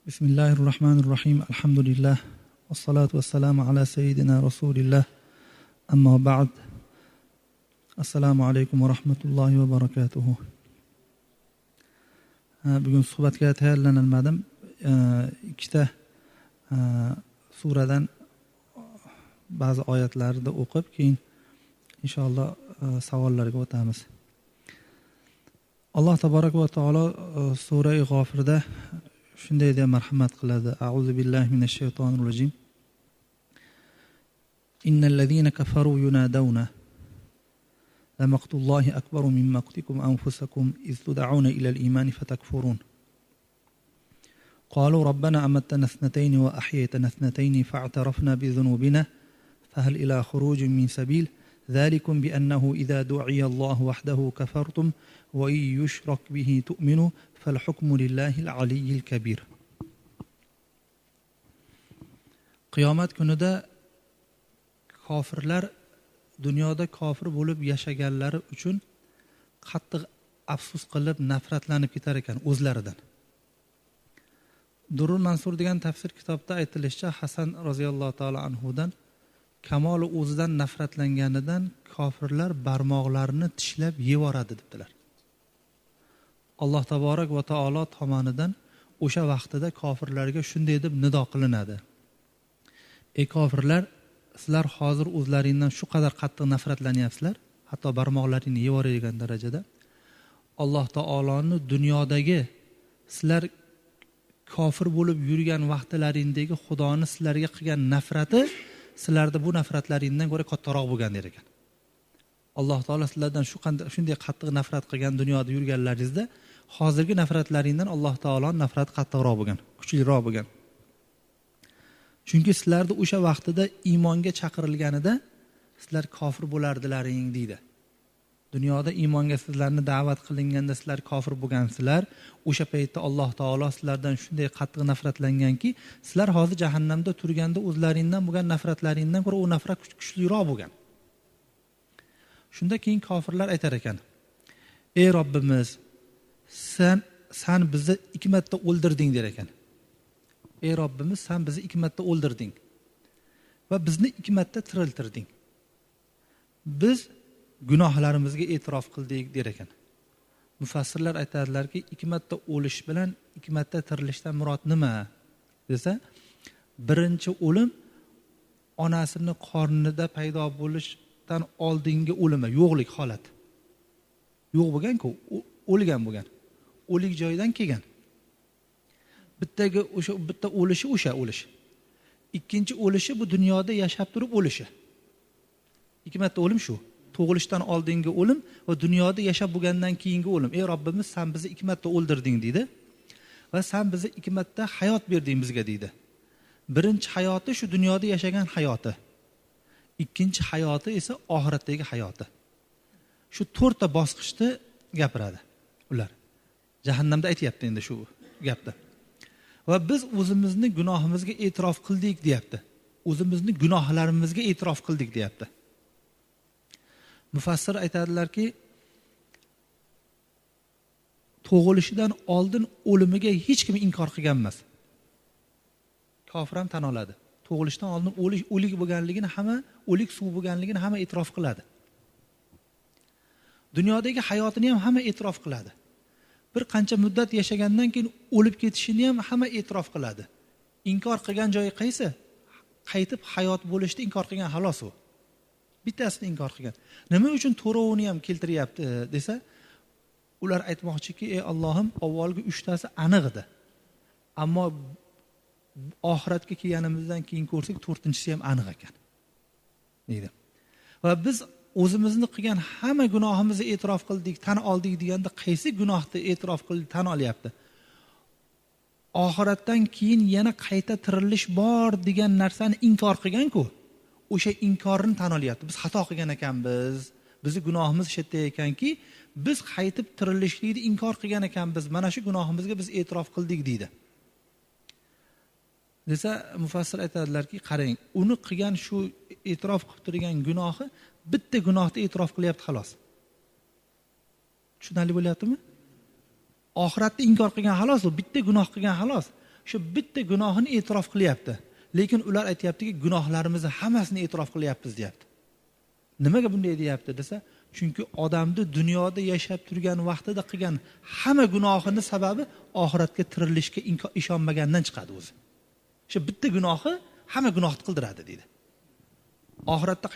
Bismillahirrahmanirrahim. Alhamdulillah. Wassalatu wassalamu ala sayyidina Rasulillah. Amma ba'd. Assalomu alaykum va rahmatullohi va barakatuh. Bugun suhbatga tayyorlanmadim. Ikkita suradan ba'zi oyatlarni o'qib, keyin inshaalloh savollarga o'tamiz. Alloh taborak va taolo sura G'ofirda shunday deb marhamat qiladi. A'udhu billahi minash shaytonir rojim. Innal ladzina kafaru yunadawna lamaqtullahi akbaru min maqtikum anfusakum iz tud'auna ila al-iman fatakfurun. Qalu rabbana amatna ithnatayn wa ahyaytana ithnatayn fa'tarafna bi dhunubina fahal ila khurujin min sabil. ذلكم بأنه إذا دعي الله وحده كفرتم وإن يشرك به تؤمنوا فالحكم لله العلي الكبير. Qiyomat kunida kofirlar dunyoda kofir bo'lib yashaganlari uchun qattiq afsus qilib nafratlanib ketar ekan o'zlaridan. Durrul Mansur degan tafsir kitobda aytilishicha, Hasan roziyallohu taolo anhudan kamoli o'zidan nafratlanganidan kofirlar barmoqlarini tishlab yevoradi debdilar. Alloh taborak va taolo tomonidan o'sha vaqtida kofirlarga shunday deb nido qilinadi: ey kofirlar, sizlar hozir o'zlaringizdan shu qadar qattiq nafratlanyapsizlar, hatto barmoqlaringni yevoradigan darajada. Alloh taoloni dunyodagi sizlar kofir bo'lib yurgan vaqtlaringdagi Xudoni sizlarga qilgan nafrati sizlarda bu nafratlaringizdan ko'ra kattaroq bo'lgan der ekan. Alloh taolo sizlardan shunday qattiq nafrat qilgan dunyoda yurganlaringizda hozirgi nafratlaringizdan Alloh taoloning nafrati qattiqroq bo'lgan, kuchliroq bo'lgan. Chunki sizlarni o'sha vaqtida iymonga chaqirilganida sizlar kofir bo'lardilaring deydi. Dunyoda iymonga sizlarni da'vat qilinganda sizlar kofir bo'lgansizlar. O'sha paytda Alloh taolo sizlardan shunday qattiq nafratlanganki, sizlar hozir jahannamda turganda o'zlaringizdan bo'lgan nafratlaringizdan ko'ra u nafrat kuchliroq bo'lgan. Shunda keyin kofirlar aytar ekan: ey Robbimiz, sen bizni 2 marta o'ldirding der ekan. Ey Robbimiz, sen bizni 2 marta o'ldirding va bizni 2 marta tiriltirding. Biz gunohlarimizga e'tirof qildik der ekan. Mufassirlar aytadilarki, 2 marta o'lish bilan 2 marta tirilishdan murod nima desa, birinchi o'lim onasini qornida paydo bo'lishdan oldingi o'limi, yo'qlik holat. Yo'q bo'lgan-ku, o'lgan bo'lgan. O'lik joydan kelgan. Bitta o'lishi o'sha o'lish. Ikkinchi o'lishi bu dunyoda yashab turib o'lishi. 2 marta o'lim shu. Tug'ilishdan oldingi o'lim va dunyoda yashab bo'lgandan keyingi o'lim. Ey Robbimiz, sen bizni 2 marta o'ldirding deydi va sen bizni 2 marta hayot berding bizga deydi. Birinchi hayoti shu dunyoda yashagan hayoti. Ikkinchi hayoti esa oxiratdagi hayoti. Shu 4 ta bosqichni gapiradi ular. Jahannamda aytayapti endi shu gapni. Va biz o'zimizni gunohimizga e'tirof qildik deyapti. O'zimizni gunohlarimizga e'tirof qildik deyapti. Mufassir aytadilarki, tug'ilishidan oldin o'limiga hech kim inkor qilgan emas. Kofir ham tan oladi. Tug'ilishdan oldin o'lik bo'lganligini hamma, o'lik suv bo'lganligini hamma e'tirof qiladi. Dunyodagi hayotini ham hamma e'tirof qiladi. Bir qancha muddat yashagandan keyin o'lib ketishini ham hamma e'tirof qiladi. Inkor qilgan joyi qaysi? Qaytib hayot bo'lishni inkor qilgan xolos u. Bittasini inkor qilgan. Nima uchun to'rovini ham keltiryapti desa, ular aytmoqchiki, ey Allohim, avvalgi 3 tasi aniq edi. Ammo oxiratga kelganimizdan keyin ko'rsak 4-inchisi ham aniq ekan. deydi. Va biz o'zimizni qilgan hamma gunohimizni e'tirof qildik, tan oldik deganda qaysi gunohni e'tirof qildik, tan olyapti? Oxiratdan keyin yana qayta tirilish bor degan narsani inkor qilgan-ku. O'sha inkorni tan olyapti. Biz xato qilgan ekanmiz. Bizi gunohimiz shetda ekanki, biz qaytib tirilishlikni inkor qilgan ekanmiz. Mana shu gunohimizga biz e'tirof qildik deydi. Desa mufassir aytadilarki, qarang, uni qilgan shu e'tirof qilib turgan gunohi bitta gunohni e'tirof qilyapti xolos. Tushunarli bo'lyaptimi? Oxiratni inkor qilgan xolos, u bitta gunoh qilgan xolos. shu bitta gunohini e'tirof qilyapti. Lekin ular aytayaptiki, gunohlarimizni hammasini e'tirof qilyapmiz, deyapti. Nimaga bunday deyapti desa, chunki odamni dunyoda yashab turgan vaqtida qilgan hamma gunohini sababi oxiratga tirilishga ishonmagandan chiqadi o'zi. Shu bitta gunohi hamma gunohni qildiradi deydi. Oxiratda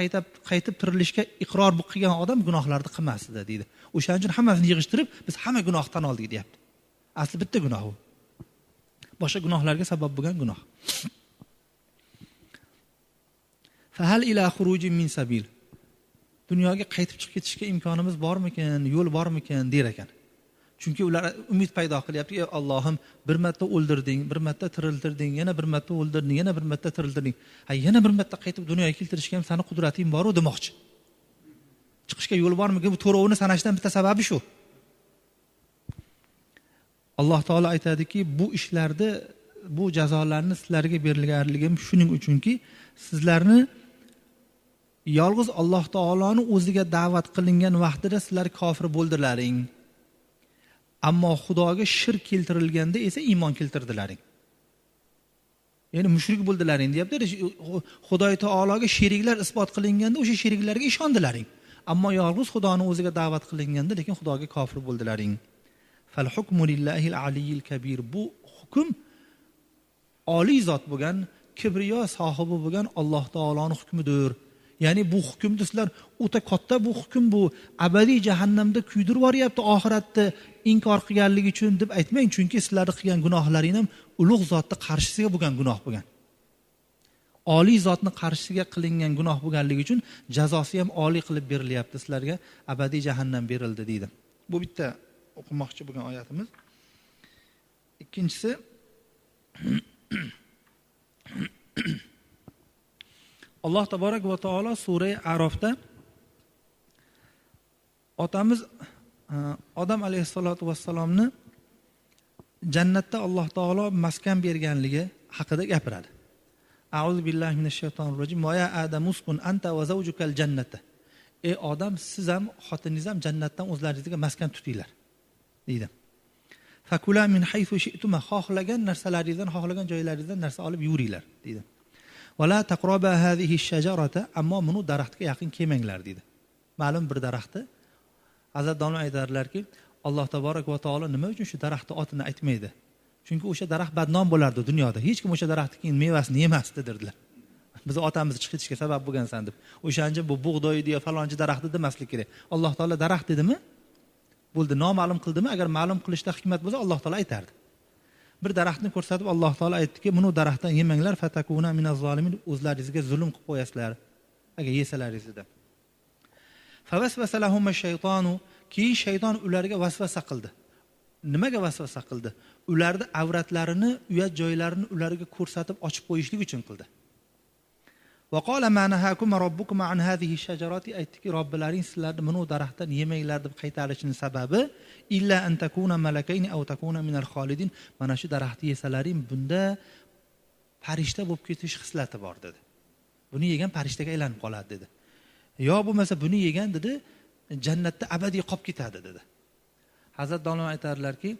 qaytib tirilishga iqror qilgan odam gunohlarni qilmasdi deydi. O'shaning uchun hammasini yig'ishtirib, biz hamma gunohni tan oldik, deyapti. Asli bitta gunoh u. Boshqa gunohlarga sabab bo'lgan gunoh. Fahal ila xurujin min sabil. Dunyoga qaytib chiqib ketishga imkonimiz bormikan, yo'l bormikan der ekan. Chunki ular umid paydo qilyapti, ey Allohim, bir marta o'ldirding, bir marta tiriltirding, yana bir marta o'ldirding, yana bir marta tiriltirding. Yana bir marta qaytib dunyoga keltirishga ham seni qudrating bor-u demoqchi. Chiqishga yo'l bormikan? Bu to'rovini sanashdan bitta sababi shu. Alloh taolo aytadiki, bu ishlarda bu jazolarni sizlarga berilganligim shuning uchunki, sizlarni yolg'iz Alloh taoloni o'ziga da'vat qilingan vaqtida sizlar kofir bo'ldilaring. Ammo Xudoga shirk keltirilganda esa iymon keltirdilaring. Ya'ni mushrik bo'ldilaring, deyapti. Xudoy taologa sheriklar isbot qilinganda o'sha sheriklarga ishondilaring. Ammo yolg'iz Xudoni o'ziga da'vat qilinganda lekin Xudoga kofir bo'ldilaring. Fal hukmu lillahil aliyyil kabir. Bu hukm oliy zot bo'lgan, kibriyo sohibi bo'lgan Alloh taoloning hukmidir. Ya'ni bu hukmni sizlar o'ta katta bu hukm, bu abadiy jahannamda kuydirib yuboryapti oxiratda inkor qilganligi uchun deb aytmang, chunki sizlarning qilgan gunohlaring ham ulug' zotni qarshisiga bo'lgan gunoh bo'lgan. Oliy zotni qarshisiga qilingan gunoh bo'lganligi uchun jazosi ham oliy qilib berilyapti, sizlarga abadiy jahannam berildi deydi. Bu bitta o'qimoqchi bo'lgan oyatimiz. Ikkinchisi Alloh taborak va taolo sura Arofda otamiz Odam alayhisolatu vassalomni jannatda Alloh taolo maskan berganligi haqida gapiradi. A'udhu billahi minash shaytonir rojim. Va ya Adam uskun anta va zawjukal jannata. Ey odam, siz ham xotiningiz ham jannatdan o'zlaringizga maskan tutinglar deydi. Fakula min haythu shi'tuma, xohlagan narsalaringizdan, xohlagan joylaringizdan narsa olib yuringlar deydi. Wala taqraba hadhihi ash-shajarata, ammo buni daraxtga yaqin kelmanglar dedi. Ma'lum bir daraxtni Hazrat domla aytadilarki, Alloh taborak va taolo nima uchun shu daraxtni otini aytmaydi? Chunki o'sha daraxt badnom bo'lardi dunyoda. Hech kim o'sha daraxtning mevasini yemasdi dedilar. Biz otamizni chiqib ketishga sabab bo'lgansan deb. O'shanje bu bug'doy deya falonchi daraxtni demaslik kerak. Alloh taolo daraxt dedimi? Bo'ldi, noma'lum qildimi? Agar ma'lum qilishda hikmat bo'lsa, Alloh taolo aytardi. Bir daraxtni ko'rsatib Alloh taolo aytdiki, "Buni daraxtdan yemanglar, fatakuna minaz zolimin", o'zlaringizga zulm qilib qo'yasizlar agar yesalaringizda. Favasvasa lahum ash-shaytonu, keyin shayton ularga vasvasa qildi. Nimaga vasvasa qildi? Ularni avratlarini, uyat joylarini ularga ko'rsatib ochib qo'yishlik uchun qildi. Va qala ma nahakum robbukum an hadhihi ash-shajarati, aytdiki, Robbilaring sizlarni bunu daraxtdan yemanglar deb qaytarishining sababi illa an takuna malakayn aw takuna minal xolidin, mana shu daraxtni yesalaring bunda farishta bo'lib ketish xislati bor dedi. Buni yegan farishtaga aylanib qoladi dedi. Yo bo'lmasa buni yegan dedi, jannatda abadiy qolib ketadi dedi. Hazrat domla aytadilarki,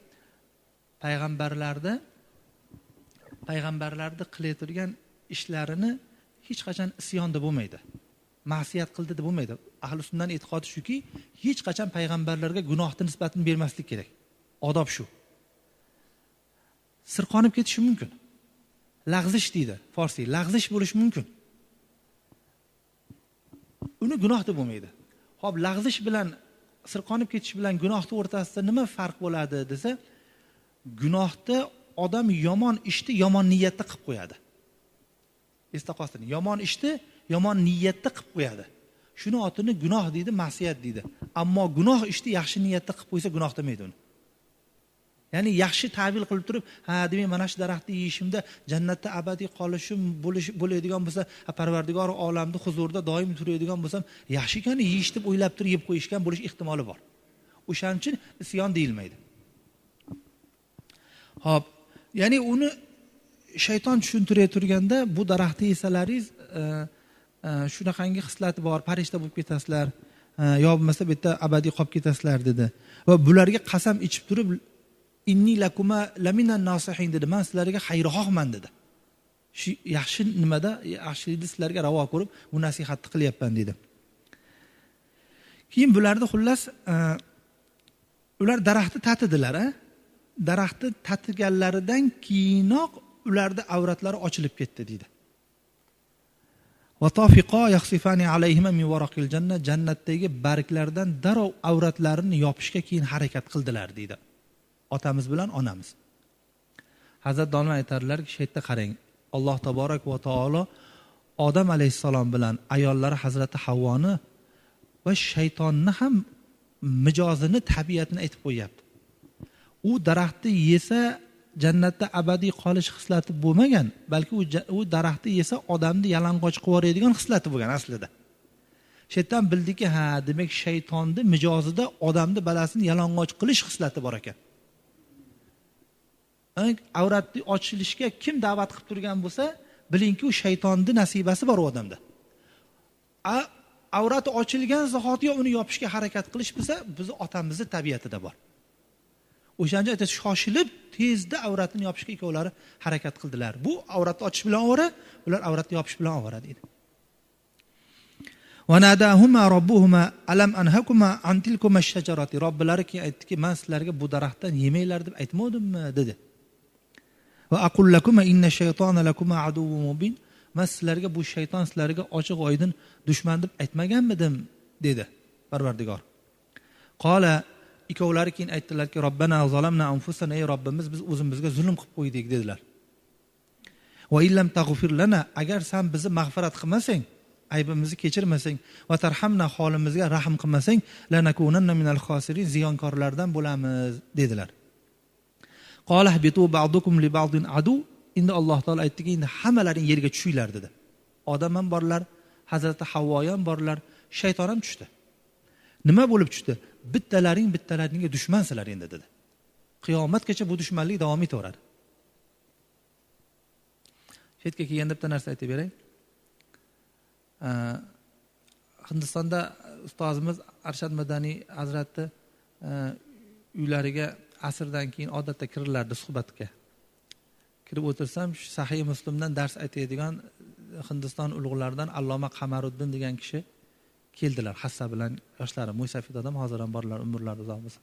payg'ambarlarda qilayotgan ishlarini hech qachon isyonda bo'lmaydi. Ma'siyat qildi deb bo'lmaydi. Ahli sunnaning e'tiqodi shuki, hech qachon payg'ambarlarga gunohning nisbatini bermaslik kerak. Odob shu. Sirqonib ketishi mumkin. Lag'zish deydi Farsi, lag'zish bo'lishi mumkin. Uni gunoh deb bo'lmaydi. Xo'p, lag'zish bilan sirqonib ketish bilan gunohning o'rtasida nima farq bo'ladi desa, gunohda odam yomon ishni yomon niyatda qilib qo'yadi. Esda qolsin, yomon ishni yomon niyatda qilib qo'yadi. Shuni otini gunoh deydi, ma'siyat deydi. Ammo gunoh ishni yaxshi niyatda qilib qo'ysa gunoh demaydi uni. Ya'ni yaxshi ta'vil qilib turib, demak mana shu daraxtni yeyishimda jannatda abadiy qolishim bo'ladigan bo'lsa, Parvardigor olamda huzurida doim turadigan bo'lsam, yaxshi ekan yeyish deb o'ylab turib yeb qo'yishgan bo'lish ehtimoli bor. O'shaning uchun isyon deyilmaydi. Xo'p, ya'ni uni shayton tushuntirib turganda, bu daraxtni yesalaringiz shunaqangi xislati bor, farishta bo'lib ketasizlar, yo bo'lmasa bu yerda abadiy qolib ketasizlar dedi. Va bularga qasam ichib turib inni lakuma laminan nasihin dedi. Men sizlarga xayrixohman dedi. Shu yaxshi nimada, yaxshilikni sizlarga ravo ko'rib, bu nasihatni qilyapman dedi. Keyin bularni xullas ular daraxtni tatidilar, daraxtni tatiganlaridan keyinoq ularda avratlari ochilib ketdi dedi. Va tafiqa yakhsifani alayhima min waraqil janna, jannatdagi barglardan darov avratlarini yopishga keyin harakat qildilar dedi. Otamiz bilan onamiz. Hazrat Domla aytarlarki, shu yerda qarang. Alloh taborak va taolo Odam alayhissalom bilan ayollari Hazrati Havvoni va shaytonni ham mijozini, tabiatini aytib qo'yapti. U daraxtni yesa jannatda abadiy qolish xislati bo'lmagan, balki u daraxtni yesa odamni yalang'och qilib yuboradigan xislati bo'lgan aslida. Shu yerdan bildiki, demak shaytonni mijozida odamni balasini yalang'och qilish xislati bor ekan. Avratni ochilishga kim da'vat qilib turgan bo'lsa, bilingki, u shaytonning nasibasi bor u odamda. Avrati ochilgan zahotiga uni yopishga harakat qilish bo'lsa, bizni otamizning tabiatida bor. O'shanda aytadi, shoshilib tezda avratini yopishga ikkovlari harakat qildilar. Bu avratni ochish bilan ovora, ular avratni yopish bilan ovora dedi. Va nadahuma robbuhuma alam anhakuma an tilkuma ash-shajarati. Robbilari aytdiki, men sizlarga bu daraxtdan yemanglar deb aytmadimmi dedi. Va aqul lakuma inna shaytona lakuma aduwwun mubin. Men sizlarga bu shayton sizlarga ochiq oydin dushman deb aytmaganmidim dedi Parvardigor. Qala, ikkovlari keyin aytdilarki, Robbana zalamna anfusana, ey Robbimiz, biz o'zimizga zulm qilib qo'ydik dedilar. Va illam taghfir lana, agar sen bizni mag'firat qilmasang, aybimizni kechirmasang, va tarhamna, holimizga rahm qilmasang, lanakunanna minal khosirin, ziyonkorlardan bo'lamiz dedilar. Qala habitu ba'dukum li ba'din adu. Endi Alloh taolo aytdiki, endi hammalaring yerga tushinglar dedi. Odam ham borlar, Hazrati Havvo ham borlar, shayton ham tushdi. Nima bo'lib tushdi? Bittalaringga dushmansizlar endi dedi. Qiyomatgacha bu dushmanlik davom etaveradi. Chetga kelganda bitta narsa aytib beray. Hindistonda ustozimiz Arshad Madaniy Hazrati uylariga asrdan keyin odatda kirilardi suhbatga. Kirib o'tirsam, Sahih Muslimdan dars aytadigan Hindiston ulug'laridan Alloma Qamaruddin degan kishi keldilar, hassa bilan yoshlari, mo'ysafid odam, hozir ham borlar, umrlari uzoq bo'lsa.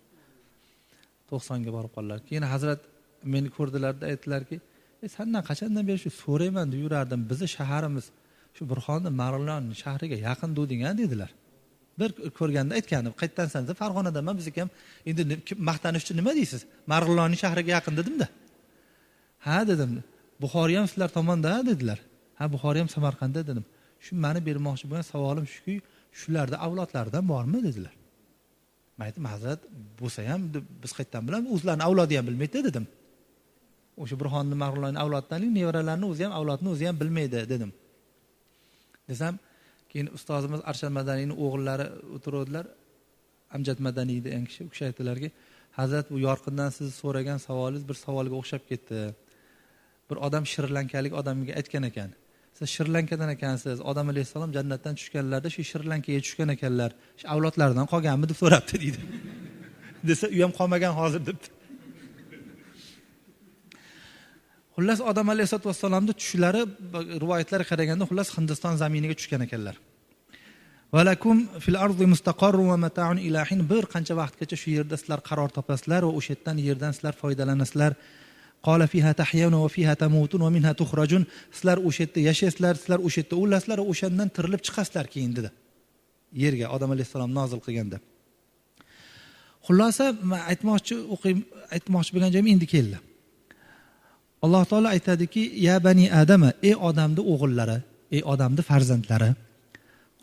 90 ga borib qoldilar. Keyin Hazrat meni ko'rdilarda aytdilarki, "Sendan qachondan beri shu so'rayman deb yurardim. Bizni shaharimiz shu Burxonni Marg'ilon shahriga yaqin dedilar" dedilar. Bir ko'rganda aytganim, qayerdansan deb, Farg'onadanman, bizniki ham endi maqtanish uchun nima deysiz? Marg'ilonning shahriga yaqin dedim-da. Ha dedim. Buxoriy ham sizlar tomonda dedilar. Ha, Buxoriy ham Samarqandda dedim. Shu meni bermoqchi bo'lgan savolim shuki, shularda avlodlardan bormi dedilar. Men aytdim, Hazrat, bo'lsa ham biz qayerdan bilamiz, o'zlarini avlodi ham bilmaydi dedim. O'sha Burxonni Marg'ilonning avlodlarining nevaralarini o'zi ham avlodini o'zi ham bilmaydi dedim. Desam, keyin ustozimiz Arshad Madaniyning o'g'illari o'tirdilar. Amjad Madaniy degan kishi, u kishi aytdilarki, Hazrat, bu yorqindan siz so'ragan savolingiz bir savolga o'xshab ketdi. Bir odam Shri-Lankalik odamga aytgan ekan. Siz Shri-Lankadan ekansiz. Odam alayhissalom jannatdan tushganlarda shu Shri-Lankaga tushgan ekanlar. Shu avlodlaridan qolganmi deb so'rabdi dedi. Desa, u ham qolmagan hozir debdi. Xullas Odam alayhissalomning tushlari rivoyatlarga qaraganda xullas Hindiston zaminiga tushgan ekanlar. Valakum fil ardi mustaqarrun va mata'un ila hin. Bir qancha vaqtgacha shu yerda sizlar qaror topasizlar va o'sha yerdan sizlar foydalanasizlar. Qala fiha tahyawna va fiha tamutun va minha tukhrajun. Sizlar o'sha yerda yashaysizlar, sizlar o'sha yerda o'lasizlar va o'shandan tirilib chiqasizlar keyin dedi. Yerga Odam alayhissalom nozil qilganda. Xulosa aytmoqchi bo'lgan joyim endi keldi. Alloh taolo aytadiki, ya bani adama, ey odamning o'g'illari, ey odamning farzandlari,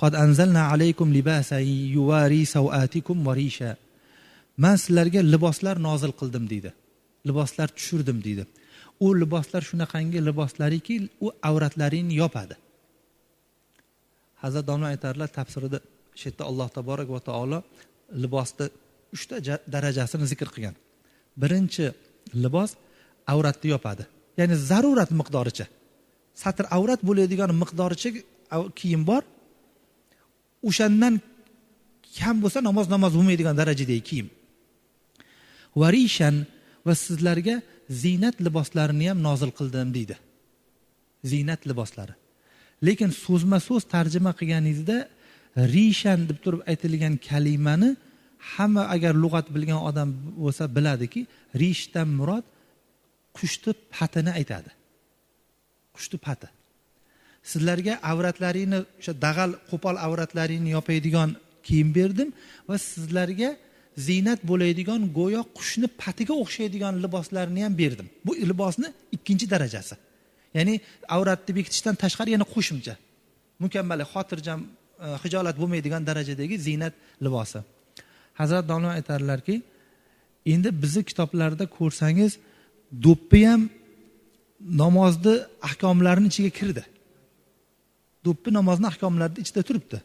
qad anzalna alaykum libasan yuwari sawatikum wa risha. Men sizlarga liboslar nozil qildim dedi. Liboslar tushirdim dedi. U liboslar shunaqangi liboslariki, u avratlaringni yopadi. Hazrat domla aytarlar tafsirida, shu yerda Alloh taborak va taolo libosda 3 ta darajasini zikr qilgan. Birinchi libos avratni yopadi. Ya'ni zarurat miqdoricha. Satr avrat bo'ladigan miqdoricha kiyim bor. O'shandan kam bo'lsa namoz bo'lmaydigan darajadagi kiyim. Varishan va sizlarga ziynat liboslarini ham nozil qildim deydi. Ziynat liboslari. Lekin so'zma so'z tarjima qilganingizda rishan deb turib aytilgan kalimani hamma agar lug'at bilgan odam bo'lsa biladiki, rishdan murod qushni patini aytadi. Qushni pati. Sizlarga avratlaringni, o'sha dag'al qo'pol avratlaringni yopadigan kiyim berdim va sizlarga ziynat bo'ladigan go'yo qushni patiga o'xshaydigan liboslarni ham berdim. Bu libosni ikkinchi darajasi. Ya'ni avratni bekitishdan tashqari yana qo'shimcha. Mukammal, xotirjam, hijolat bo'lmaydigan darajadagi ziynat libosi. Hazrat domla aytarlarki, endi bizni kitoblarda ko'rsangiz, do'ppi ham namozni ahkomlarining ichiga kirdi. Do'ppi namozning ahkomlarida ichida turibdi.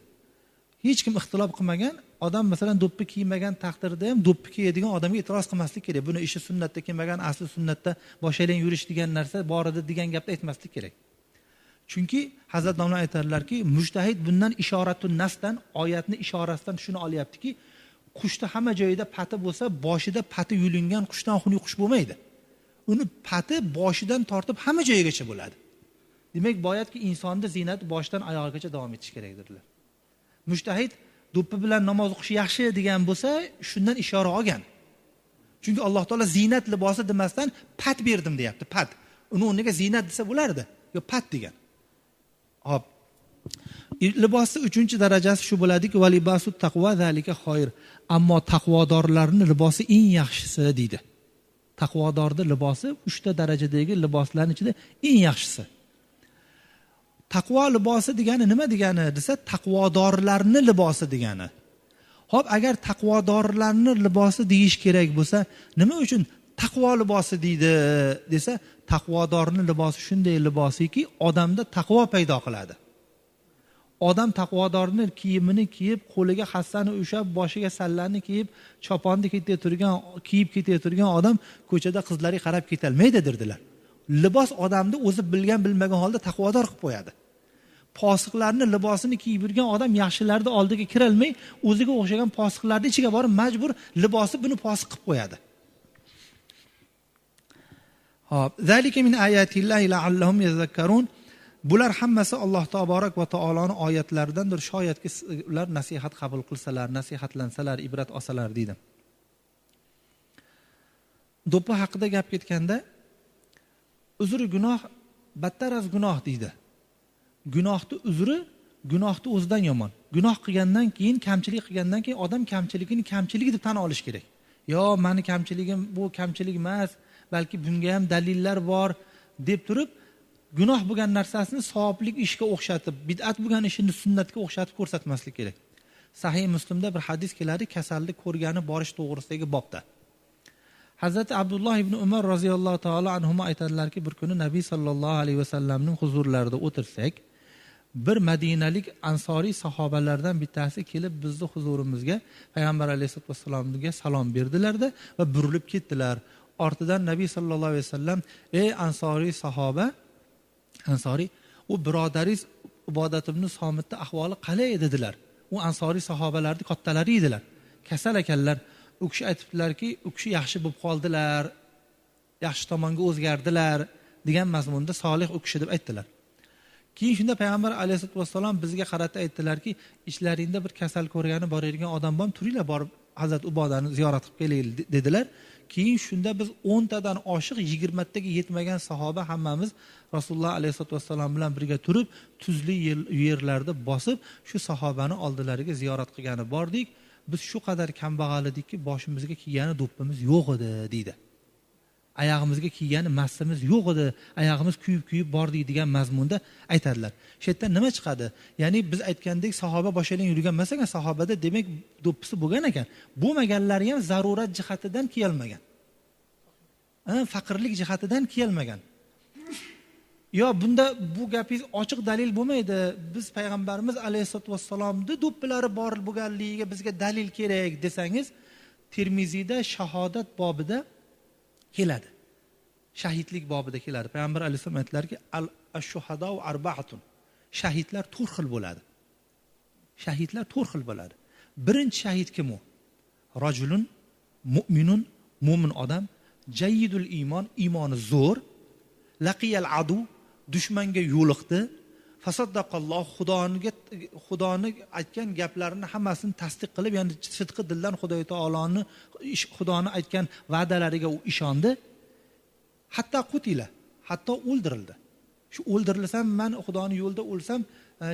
Hech kim ixtilof qilmagan, odam masalan do'ppi kiymagan taqdirda ham do'ppi kiyadigan odamga e'tiroz qilmaslik kerak. Buni ishi sunnatda kelmagan, asli sunnatda boshaylang yurish degan narsa bor edi degan gapni aytmaslik kerak. Chunki Hazrat domla aytarlarki, mujtahid bundan ishoratun nasdan, oyatni ishorasidan shuni olyaptiki, qushda hamma joyida pati bo'lsa, boshida pati yulingan qushdan xunuk qush bo'lmaydi. Uni pati boshidan tortib hamma joyigacha bo'ladi. Demak, boyatki insonda ziynat boshidan oyog'igacha davom etishi kerak dedilar. Mujtahid do'ppi bilan namoz o'qish yaxshi degan bo'lsa, shundan ishora olgan. Chunki Alloh taolo ziynat libosi demasdan pat berdim deyapti, pat. Uni o'rniga ziynat desa bo'lardi, yo pat degan. Hop. Libosning 3-darajasi shu bo'ladiki, va libasu taqvo zalika xoir. Ammo taqvodorlarning libosi eng yaxshisi deydi. Taqvodorning libosi 3 darajadagi liboslarning ichida eng yaxshisi. Taqvo libosi degani nima degani desa, taqvodorlarning libosi degani. Xo'p, agar taqvodorlarning libosi deyish kerak bo'lsa, nima uchun taqvo libosi deydi desa, taqvodorning libosi shunday libosiki, odamda taqvo paydo qiladi. Odam taqvodorning kiyimini kiyib, qo'liga hassani ushlab, boshiga sallani kiyib, choponni kiyib ketayotgan odam ko'chada qizlarga qarab ketolmaydi dedilar. Libos odamni o'zi bilgan bilmagan holda taqvodor qilib qo'yadi. Posiqlarning libosini kiyib yurgan odam yaxshilarning oldiga kira olmay, o'ziga o'xshagan posiqlarning ichiga borib majbur libosi buni posiq qilib qo'yadi. Hop, zalika min ayatillahi la'allahum yazakkarun. Bular hammasi Alloh taborak va taoloning oyatlaridandir. Shoyatki ular nasihat qabul qilsalar, nasihatlansalar, ibrat olsalar deydi. Do'ppi haqida gap ketganda, uzri gunoh battar az gunoh deydi. Gunohni uzri gunohni o'zidan yomon. Gunoh qilgandan keyin, kamchilik qilgandan keyin odam kamchiligini kamchilik deb tan olish kerak. Yo, meni kamchiligim bu kamchilik emas, balki bunga ham dalillar bor deb turib, gunoh bo'lgan narsasini savoblik ishga o'xshatib, bid'at bo'lgan ishini sunnatga o'xshatib ko'rsatmaslik kerak. Sahih Muslimda bir hadis keladi, kasallik ko'rgani borish to'g'risidagi bobda. Hazrat Abdulloh ibn Umar roziyallohu taolo anhuma aytadilarki, bir kuni Nabiy sallallohu alayhi vasallamning huzurlarida o'tirsak, bir madinalik ansoriy sahobalardan bittasi kelib bizni huzurimizga payg'ambar alayhisolatu vasallamga salom berdilarda va burilib ketdilar. Ortidan Nabiy sallallohu alayhi vasallam, ey ansoriy sahoba, ansoriy, u birodaringiz Ibodat ibn Somitning ahvoli qalay dedilar. U ansoriy sahobalarning kattalari edilar. Kasal ekanlar. U kishi aytibdilarki, u kishi yaxshi bo'lib qoldilar, yaxshi tomonga o'zgardilar degan mazmunda solih u kishi deb aytdilar. Keyin shunda payg'ambar alayhisolatu vasallam bizga qaratib aytdilarki, ichlaringda bir kasal ko'rgani boradigan odam bor, turinglar borib Hazrat Ubodani ziyorat qilib kelaylik dedilar. Keyin shunda biz 10 tadan oshiq 20 taga yetmagan sahoba hammamiz Rasululloh alayhisolatu vasallam bilan birga turib, tuzli yerlarda bosib, shu sahobani oldilariga ziyorat qilgani bordik. Biz shu qadar kambag'al edikki, boshimizga kiygani do'ppimiz yo'q edi deydi. Oyog'imizga kiygani massimiz yo'q edi, oyog'imiz kuyib bordik degan mazmunda aytadilar. Shu yerdan nima chiqadi? Ya'ni biz aytgandek sahoba boshaylang yurgan emas ekan, sahobada demak do'ppisi bo'lgan ekan. Bo'lmaganlari ham zarurat jihatidan kiyolmagan. Faqirlik jihatidan kiyolmagan. Yo, bunda bu gapingiz ochiq dalil bo'lmaydi. Biz payg'ambarimiz alayhisolatu vassalomning do'ppilari bor bo'lganligiga bizga dalil kerak desangiz, Tirmiziyda shahodat bobida keladi. Shahidlik bobida keladi. Payg'ambar alayhisolom aytdilarki, ash-shuhada va arba'atun. Shahidlar 4 xil bo'ladi. Shahidlar 4 xil bo'ladi. Birinchi shahid kim u? Rajulun mu'minun, mu'min odam, jayyidul iymon, iymoni zo'r, laqiyal adu, dushmanga yo'liqdi, fasaddaqalloh, xudoni aytgan gaplarini hammasini tasdiq qilib, ya'ni sidqi dildan xudoni aytgan va'dalariga u ishondi. Hatto o'ldirildi. Shu o'ldirilsam, men Xudoning yo'lida o'lsam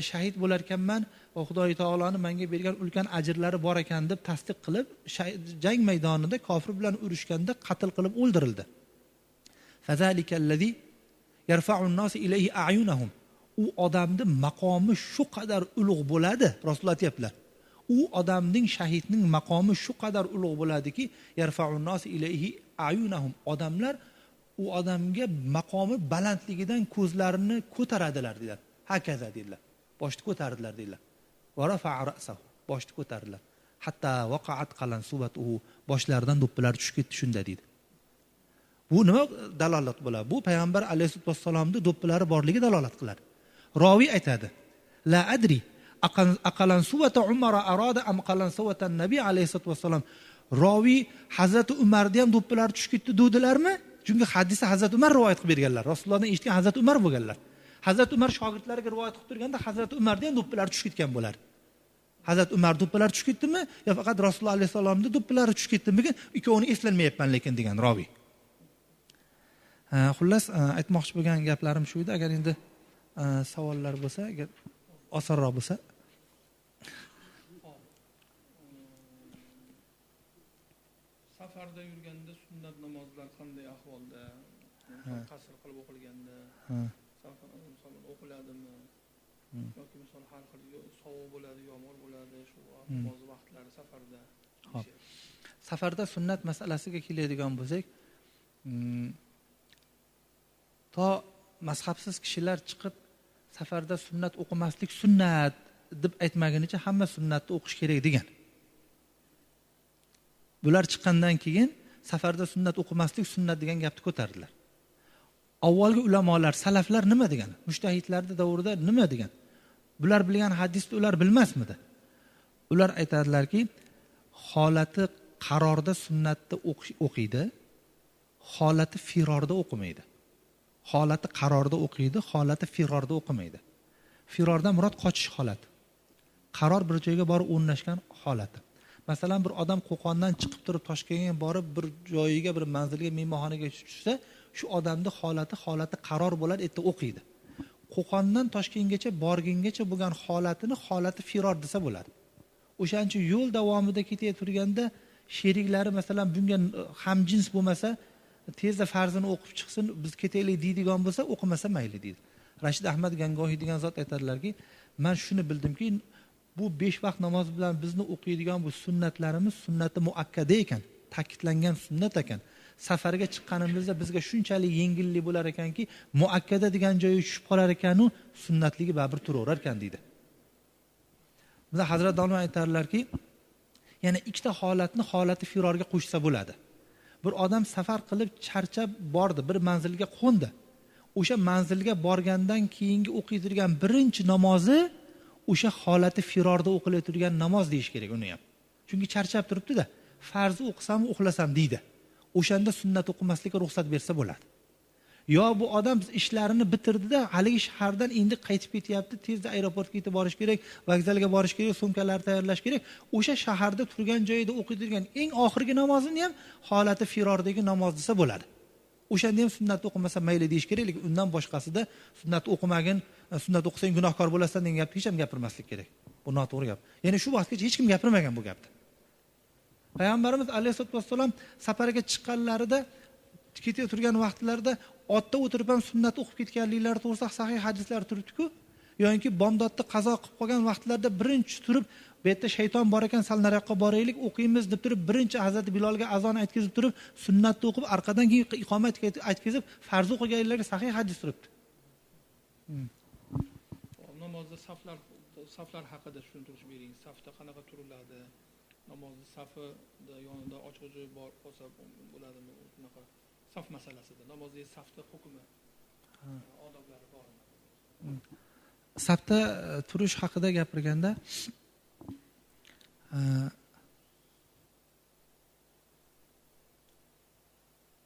shahid bo'lar ekanman va Xudo taoloni menga bergan ulkan ajrlari bor ekan deb tasdiq qilib, jang maydonida kofir bilan urushganda qatl qilib o'ldirildi. Fazalikallazi yarfa'un-nas ilayhi a'yunahum. U odamning maqomi shu qadar ulug' bo'ladi, Rasululloh aytibdilar. U odamning, shahidning maqomi shu qadar ulug' bo'ladiki, yarfa'un-nas ilayhi a'yunahum. Odamlar u odamga maqomi balandligidan ko'zlarini ko'taradilar dedilar. Hakaza dedilar. Boshni ko'tardilar dedilar. Va rafa'a ra'sahu. Boshni ko'tardilar. Hatta waqa'at qalansubatuhu. Boshlaridan do'ppilar tushib ketdi shunda dedi. Bu nima dalolat bo'ladi? Bu payg'ambar alayhisolatu vassalomning do'ppilari borligi dalolat qiladi. Roviy aytadi: "La adri aqalansubata Umar arada am qalansubata Nabiy alayhisolatu vassalom." Roviy Hazrat Umarda ham do'ppilari tushib ketdi dedilarmi? Chunki hadisni Hazrat Umar rivoyat qilib berganlar. Rasulullohdan eshitgan Hazrat Umar bo'lganlar. Hazrat Umar shogirdlariga rivoyat qilib turganda Hazrat Umarda ham do'ppilari tushib ketgan bo'lar. Hazrat Umar do'ppilari tushib ketdimi yo faqat Rasululloh alayhi vasallamning do'ppilari tushib ketdimi? Ikkovini eslanmayapman lekin degan roviy. Xullas aytmoqchi bo'lgan gaplarim shu edi. Agar endi savollar bo'lsa, agar osonroq bo'lsa. Safarda yurganda sunnat namozlar qanday ahvolda? Qasr qilib o'qilganda, misol o'qiladimi? Yoki misol har xil sovuq bo'ladi, yomg'ir bo'ladi, shu namoz vaqtlari safarda. Xo'p. Safarda sunnat masalasiga keladigan bo'lsak, to mazhabsiz kishilar chiqib safarda sunnat o'qimaslik sunnat deb aytmagunicha hamma sunnatni o'qish kerak degan. Bular chiqqandan keyin safarda sunnat o'qimaslik sunnat degan gapni ko'tardilar. Avvalgi ulamolar, salaflar nima degan? Mujtahidlarning davrida nima degan? Bular bilgan hadisni ular bilmasmidi? Ular aytadilarki, holati qarorda sunnatni o'qiydi, holati firorda o'qimaydi. Holati qarorda o'qiydi, holati firorda o'qimaydi. Firordan murod qochish holati. Qaror bir joyga borib o'rnashgan holati. Masalan, bir odam Qo'qondan chiqib turib Toshkentga borib bir joyiga, bir manzilga, mehmonxonaga tushsa, shu odamning holati qaror bo'lar, erta o'qiydi. Qo'qondan Toshkentgacha borgungacha bo'lgan holati firor desa bo'ladi. O'shancha yo'l davomida ketayotganda sheriklari masalan bunga hamjins bo'lmasa, tezda farzini o'qib chiqsin, biz ketaylik deydigan bo'lsa, o'qimasa mayli deydi. Rashid Ahmad Gangohiy degan zot aytadilarki, men shuni bildimki, bu 5 vaqt namoz bilan bizni o'qiydigan bu sunnatlarimiz sunnati muakkada ekan, ta'kidlangan sunnat ekan. Safarga chiqqanimizda bizga shunchalik yengillik bo'lar ekanki, muakkada degan joyi tushib qolar ekan-u, sunnatligi baribir turaverar ekan deydi. Bizlar Hazrat Domla aytarlarki, yana ikkita holati firorga qo'shsa bo'ladi. Bir odam safar qilib charchab bordi, bir manzilga qo'ndi. O'sha manzilga borgandan keyingi o'qiydigan birinchi namozi o'sha holati firorda o'qilayotgan namoz deyish kerak uni ham. Chunki charchab turibdi-da, farz o'qisam, uxlasam deydi. O'shanda sunnat o'qimaslikka ruxsat bersa bo'ladi. Yo bu odam ishlarini bitirdi-da, haligi shahardan endi qaytib ketyapti, tezda aeroportga yetib borish kerak, vokzalga borish kerak, sumkalarni tayyorlash kerak. O'sha shaharda turgan joyida o'qiydigan eng oxirgi namozini ham holati firordagi namoz desa bo'ladi. O'shanda ham sunnat o'qimasa mayli deyish kerak, lekin undan boshqasida sunnat o'qimagin, sunnat o'qisang gunohkor bo'lasan degan gapni hech ham gapirmaslik kerak. Bu noto'g'ri gap. Ya'ni shu vaqtgacha hech kim gapirmagan bu gapni. Payg'ambarimiz alayhisolatu vassalom safarga chiqqanlarida, ketib turgan vaqtlarida otda o'tirib ham sunnat o'qib ketganliklari to'g'risida sahih hadislar turibdi-ku. Yo'inki bomdodda qazo qilib qolgan vaqtlarda birinchi turib, bu yerda shayton bor ekan, sal nariyoqqa boraylik, o'qiymiz deb turib, birinchi Hazrat Bilolga azon aytkizib turib, sunnatni o'qib, arqadan keyin iqomat aytkizib, farz o'qiganlarga sahih hadis turibdi. Namozda saflar haqida tushuntirish bering. Safda qanaqa turiladi? Namozning safida yonida ochiq joy bor bo'lsa bo'ladimi? Bunaqa saf masalasida. Namozdagi safda hukmi, odoblari bormi? Safda turish haqida gapirganda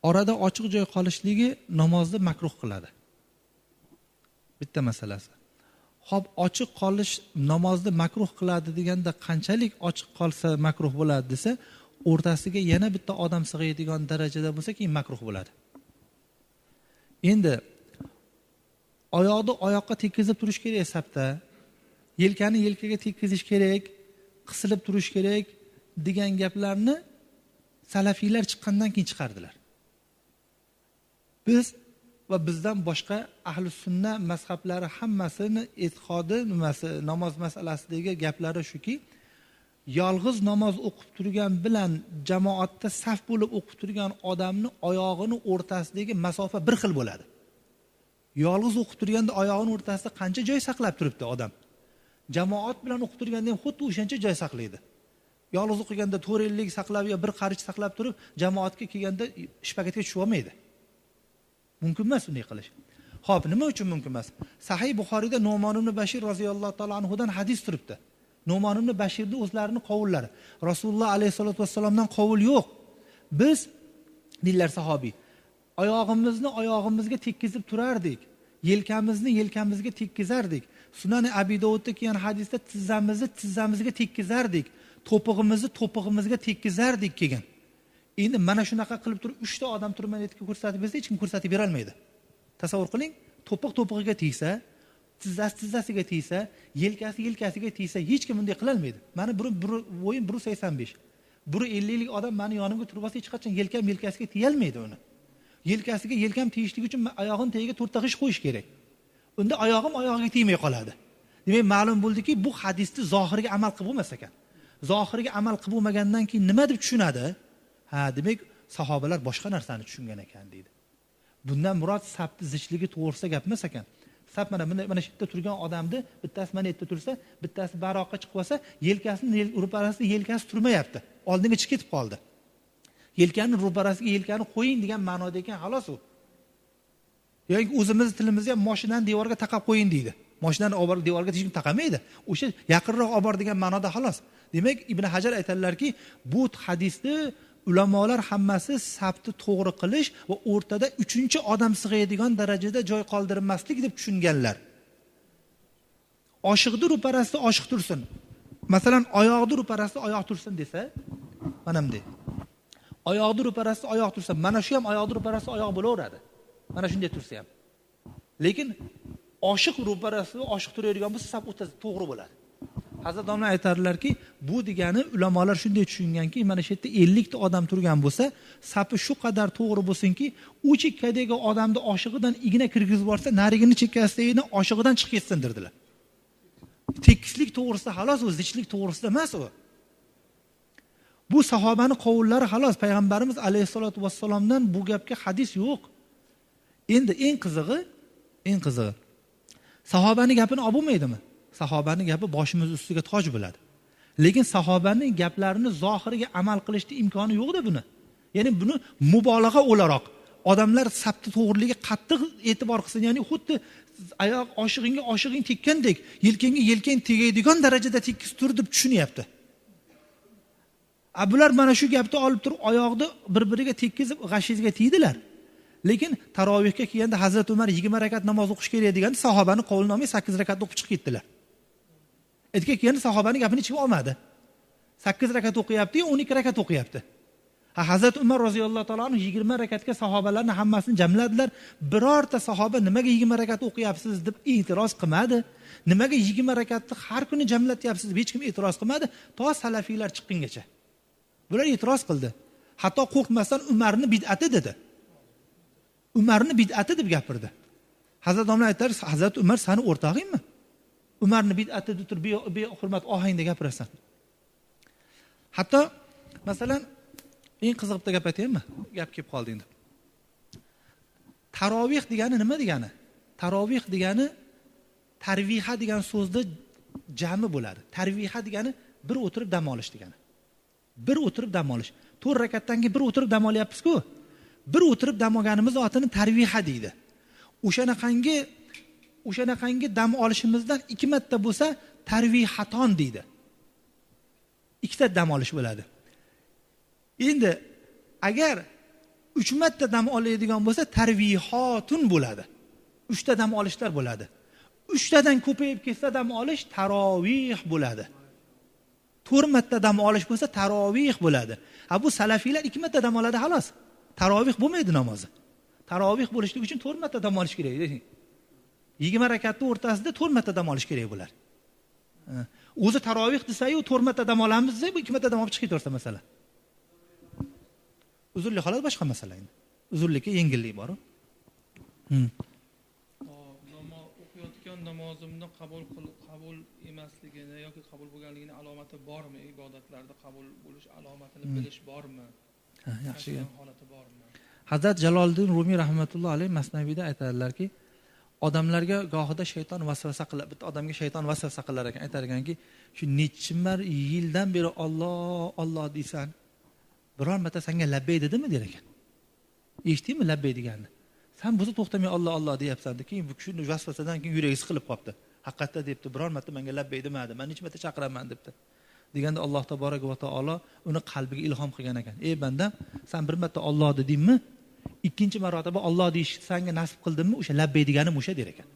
orada ochiq joy qolishligi namozni makruh qiladi. Bitta masalasi. Xo'p, ochiq qolish namozni makruh qiladi deganda qanchalik ochiq qolsa makruh bo'ladi desa, o'rtasiga yana bitta odam sig'aydigan darajada bo'lsa keyin makruh bo'ladi. Endi oyoqni oyoqqa tekkizib turish kerak sabta, yelkani yelkaga tekkizish kerak, qisilib turish kerak degan gaplarni salafiylar chiqqandan keyin chiqardilar. Biz va bizdan boshqa ahli sunna mazhablari hammasini e'tiqodi nimasi, namoz masalasidagi gaplari shuki, yolg'iz namoz o'qib turgan bilan jamoatda saf bo'lib o'qib turgan odamni oyog'ini o'rtasidagi masofa bir xil bo'ladi. Yolg'iz o'qib turganda oyog'ini o'rtasida qancha joy saqlab turibdi odam, jamoat bilan o'qib turganda ham xuddi o'shancha joy saqlaydi. Yolg'iz o'qiganda 450 saqlab yo bir qarich saqlab turib, jamoatga kelganda shpagatga tushib olmaydi. Mumkin emas bunday qilish. Xo'p, nima uchun mumkin emas? Sahih Buxoriyda Nu'man ibn Bashir roziyallohu ta'ala anhudan hadis turibdi. Nu'man ibn Bashirning o'zlarining qovullari. Rasululloh alayhisolatu vassalomdan qovul yo'q. Biz dinlar sahobiy oyog'imizni oyog'imizga tekkizib turardik. Yelkamizni yelkamizga tekkizardik. Sunan Abi Dovudda kelgan hadisda tizzamizga tekkizardik. To'pig'imizni to'pig'imizga tekkizardik kelgan. Endi mana shunaqa qilib turib 3 ta odam turmani etga ko'rsatib bersa, hech kim ko'rsatib bera olmaydi. Tasavvur qiling, to'pig'iga tegsa, tizzasiga tegsa, yelkasiga tegsa, hech kim bunday qila olmaydi. Mani bo'yim 1.85. 1.50lik odam meni yonimga turib olsa, hech qachon yelkasiga teya olmaydi uni. Yelkam tegishligi uchun oyog'im tagiga 4 ta g'ish qo'yish kerak. Unda oyog'iga tegmay qoladi. Demak, ma'lum bo'ldiki, bu hadisni zohiriga amal qilib bo'lmas ekan. Zohiriga amal qilib bo'lmagandan keyin nima deb tushunadi? Demak, sahobalar boshqa narsani tushungan ekan deydi. Bundan murod sabti zichligi to'g'risida gap emas ekan. Sab mana shu yerda turgan odamni bittasi mana yerda tursa, bittasi baroqqa chiqib olsa, yelkasini ro'parasida yelkasi turmayapti. Oldinga chiqib ketib qoldi. Yelkani ro'parasiga yelkani qo'ying degan ma'noda ekan, xolos u. Yoki o'zimiz tilimizga ham mashinani devorga taqab qo'ying deydi. Mashinani olib borib devorga hech kim taqamaydi. O'sha yaqinroq olib bor degan ma'noda xolos. Demak, Ibn Hajar aytadilarki, bu hadisni ulamolar hammasi sabti to'g'ri qilish va o'rtada 3-chi odam sig'aydigan darajada joy qoldirmaslik deb tushunganlar. Oshiqni ro'parasida oshiq tursin. Masalan, oyoqni ro'parasida oyoq tursin desa, mana bunday. Oyoqni ro'parasida oyoq tursa, mana shu ham oyoqni ro'parasida oyoq bo'laveradi. Mana shunday tursa ham. Lekin oshiq ro'parasida oshiq turadigan bo'lsa, sab o'rtasida to'g'ri bo'ladi. Hazrat domla aytarlarki, bu degani ulamolar shunday tushunganki, mana shu yerda 50 ta odam turgan bo'lsa, safi shu qadar to'g'ri bo'lsinki, u chekkadagi odamni oshig'idan igna kirgizib yuborsa, narigini chekkasidan oshig'idan chiqib ketsin derdilar. Tekislik to'g'risida xolos, u zichlik to'g'risida emas u. Bu sahobani qovullari xolos, payg'ambarimiz alayhisolatu vassalomdan bu gapga hadis yo'q. Endi eng qizig'i sahobaning gapini olib bo'lmaydimi? Sahobaning gapi boshimiz ustiga toj bo'ladi. Lekin sahobaning gaplarini zohiriga amal qilishning imkoni yo'q-da buni. Ya'ni buni mubolag'a o'laroq odamlar sabti to'g'riligiga qattiq e'tibor qilsin, ya'ni xuddi oyoq oshig'ing tekkandek, yelkang tegadigan darajada tekis tur deb tushunyapti. Bular mana shu gapni olib turib oyoqni bir-biriga tekkizib g'ashizga tiydilar. Lekin tarovihga kelganda Hazrat Umar 20 rakat namoz o'qish kerak degan sahobaning qovlini olmay 8 rakat o'qib chiqib ketdilar. Etga kelganda sahobaning gapini chiqib olmadi. 8 rakat o'qiyapti, 12 rakat o'qiyapti. Hazrat Umar roziyallohu ta'ala 20 rakatga sahobalarni hammasini jamladilar. Birorta sahoba nimaga 20 rakat o'qiyapsiz deb e'tiroz qilmadi. Nimaga 20 rakatni har kuni jamlatyapsiz deb hech kim e'tiroz qilmadi, to salafiylar chiqqungacha. Bular e'tiroz qildi. Hatto qo'rqmasdan Umarni bid'ati dedi. Umarni bid'ati deb gapirdi. Hazrat domla aytlar, Hazrat Umar seni o'rtog'ingmi? Umarni bid'ati deb turib hurmat ohangda gapirasan. Hatto masalan eng qiziq bitta gap aytaymi? Gap kelib qoldi endi. Tarovih degani nima degani? Tarovih degani tarviha degan so'zda jami bo'ladi. Tarviha degani bir o'tirib dam olish degani. Bir o'tirib dam olish. 4 rakatdan keyin bir o'tirib dam olyapmiz-ku. Bir o'tirib dam olganimiz otini tarviha deydi. O'shanaqangi dam olishimizdan 2 marta bo'lsa tarvihaton deydi. 2 ta dam olish bo'ladi. Endi agar 3 marta dam oladigan bo'lsa tarvihotun bo'ladi. 3 ta dam olishlar bo'ladi. 3 tadan ko'payib ketsa dam olish tarovih bo'ladi. 4 marta dam olish bo'lsa tarovih bo'ladi. Bu salafiylar 2 marta dam oladi xolos. Tarovih bo'lmaydi namozi. Tarovih bo'lishligi uchun 4 marta dam olish kerak edi. 20 rakatning o'rtasida 4 marta dam olish kerak bo'lar. O'zi tarovih desa-yu 4 marta dam olamiz desa, bu 2 marta dam olib chiqib ketaversa masala. Uzrli holat boshqa masala endi. Uzrlikka yengillik bor-ku. O'qiyotgan namozimni qabul emasligini yoki qabul bo'lganligini alomati bormi? Ibodatlarda qabul bo'lish alomatini bilish bormi? Yaxshi holati bormi? Hazrat Jaloliddin Rumiy rahmatulloh alayhi Masnaviyda aytadilarki, odamlarga gohida shayton vasvasa qilib, bitta odamga shayton vasvasa qilar ekan, aytar ekanki, shu nechimar yildan beri Alloh deysan, biror marta senga labbay dedimi der ekan. Eshitdingmi labbay deganini? Sen buzi to'xtamay Alloh deyapsan-da, keyin bu kishi vasvasadan keyin yuragi siqilib qolibdi. Haqiqatda debdi, biror marta menga labbay demadi, men necha marta chaqiraman debdi. Deganda Alloh taboraka va taolo uni qalbiga ilhom qilgan ekan. Ey bandam, sen bir marta Alloh dedingmi? Ikkinchi marotaba Alloh deyish senga nasib qildimmi? O'sha labbay deganim o'sha der ekan.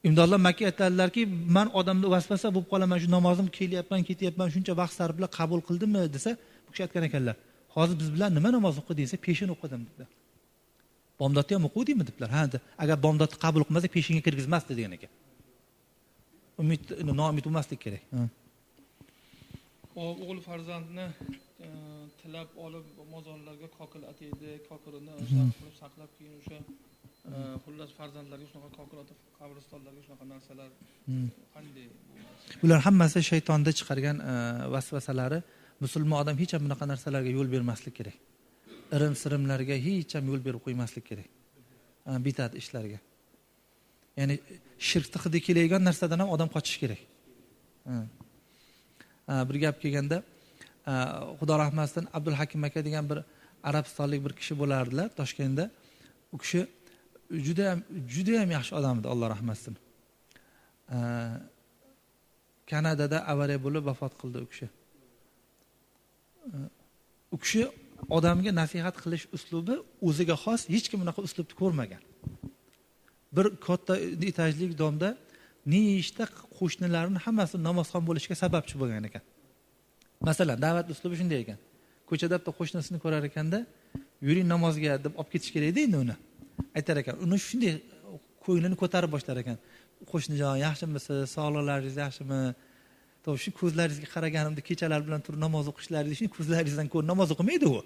Imdollar Makka aytadilarki, men odamni vasvasa bo'lib qolaman, shu namozim kelyapman, ketyapman, shuncha vaqt sarflab qabul qildimmi desa, bu kishi aytgan ekanlar. Hozir biz bilan nima namoz o'qi desa, peshin o'qidim dedilar. Bomdodni ham o'qidingmi dedilar. Ha, agar bomdodni qabul qilmasa, peshinga kirgizmasdi degan ekan. Noumid bo'lmaslik kerak. O'g'il farzandni tilab olib mozorlarga kokil ataydi, kokirini qilib saqlab keyin o'sha xullas farzandlarga shunaqa kokil atib qabristonlarga shunaqa narsalar qanday? Bular hammasi shaytonda chiqargan vasvasalari. Musulmon odam hech ham bunaqa narsalarga yo'l bermaslik kerak. Irim-sirimlarga hech ham yo'l berib qo'ymaslik kerak. Bitat ishlarga. Ya'ni shirkni hidi keladigan narsadan ham odam qochish kerak. Bir gap kelganda, Xudo rahmatsin, Abdul Hakim aka degan bir arabistonlik bir kishi bo'lardilar Toshkentda. U kishi juda ham yaxshi odam edi, Alloh rahmatsin. Kanadada avariya bo'lib vafot qildi u kishi. U kishi odamga nasihat qilish uslubi o'ziga xos, hech kim bunaqa uslubni ko'rmagan. Bir katta etajlik domda nechta qo'shnilarning hammasi namozxon bo'lishga sababchi bo'lgan ekan. Masalan, da'vat uslubi shunday ekan. Ko'chada bitta qo'shnisini ko'rar ekanda, yuring namozga deb olib ketish kerak edi endi uni. Aytar ekan, uni shunday ko'nglini ko'tarib boshlar ekan. Qo'shnijon, yaxshimisiz? Sog'liqlaringiz yaxshimi? To'g'ri, shu ko'zlaringizga qaraganimda kechalar bilan turib namoz o'qishlaringiz, shu ko'zlaringizdan ko'rib namoz o'qimaydi u.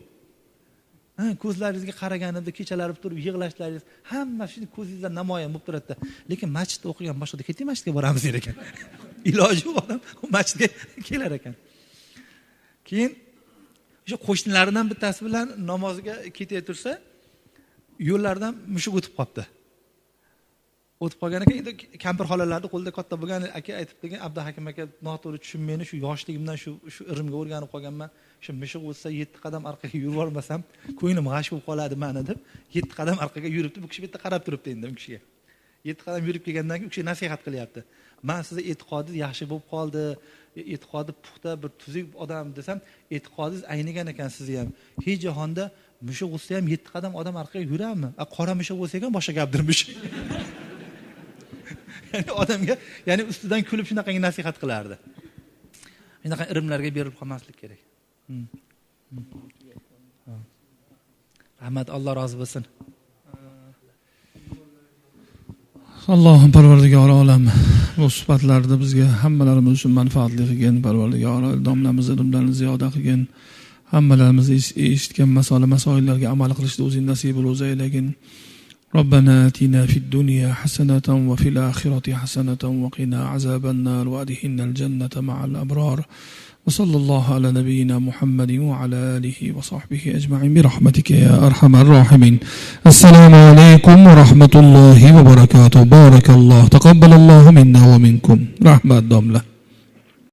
Ko'zlaringizga qaraganimda kechalari turib yig'lashlaringiz hamma shu ko'zingizdan namoyon bo'lib turadi. Lekin masjidda o'qigan boshqa ketib masjidga boramiz der ekan. Iloji yo'q odam masjidga kelar ekan. Keyin o'sha qo'shnilaridan bittasi bilan namozga ketay tursa, yo'llardan mushuk o'tib qolibdi. O'tib qolgan ekan, endi kampir xolalarning qo'lida katta bo'lgan aka aytib degan, Abdul Hakim aka noto'g'ri tushunmayni, shu yoshligimdan shu irimga o'rganib qolganman. Shu mushuk o'tsa 7 qadam orqaga yurib olmasam, ko'nglim g'ash bo'lib qoladi meni deb 7 qadam orqaga yuribdi. Bu kishi bitta qarab turibdi endi u kishiga. 7 qadam yurib kelgandan keyin u kishi nasihat qilyapti. Men sizning e'tiqodingiz yaxshi bo'lib qoldi, e'tiqodi puxta bir tuzuk odam desam, e'tiqodingiz aynigan ekan sizni ham. Hech jahonda mushuk o'tsa ham 7 qadam odam orqaga yuradimi? Qora mushuk bo'lsa ham boshqa gapdir mushuk. Ya'ni odamga, ya'ni ustidan kulib shunaqa nasihat qilardi. Shunaqa irimlarga berilib qolmaslik kerak. Rahmat, Alloh rozi bo'lsin. Allohim Parvardigori olam bu suhbatlarda bizga hammalarimiz uchun manfaatli qilgan, Parvardigori domlamiz ilmlarini ziyoda qilgan, hammalarimiz eshitgan masoillarga amal qilishni o'zing nasib qil aylagin. ربنا آتنا في الدنيا حسنة وفي الآخرة حسنة وقنا عذاب النار وأدخلنا الجنة مع الأبرار وصلى الله على نبينا محمد وعلى آله وصحبه أجمعين برحمتك يا أرحم الراحمين. السلام عليكم ورحمة الله وبركاته. بارك الله، تقبل الله منا ومنكم. رحمة دمله.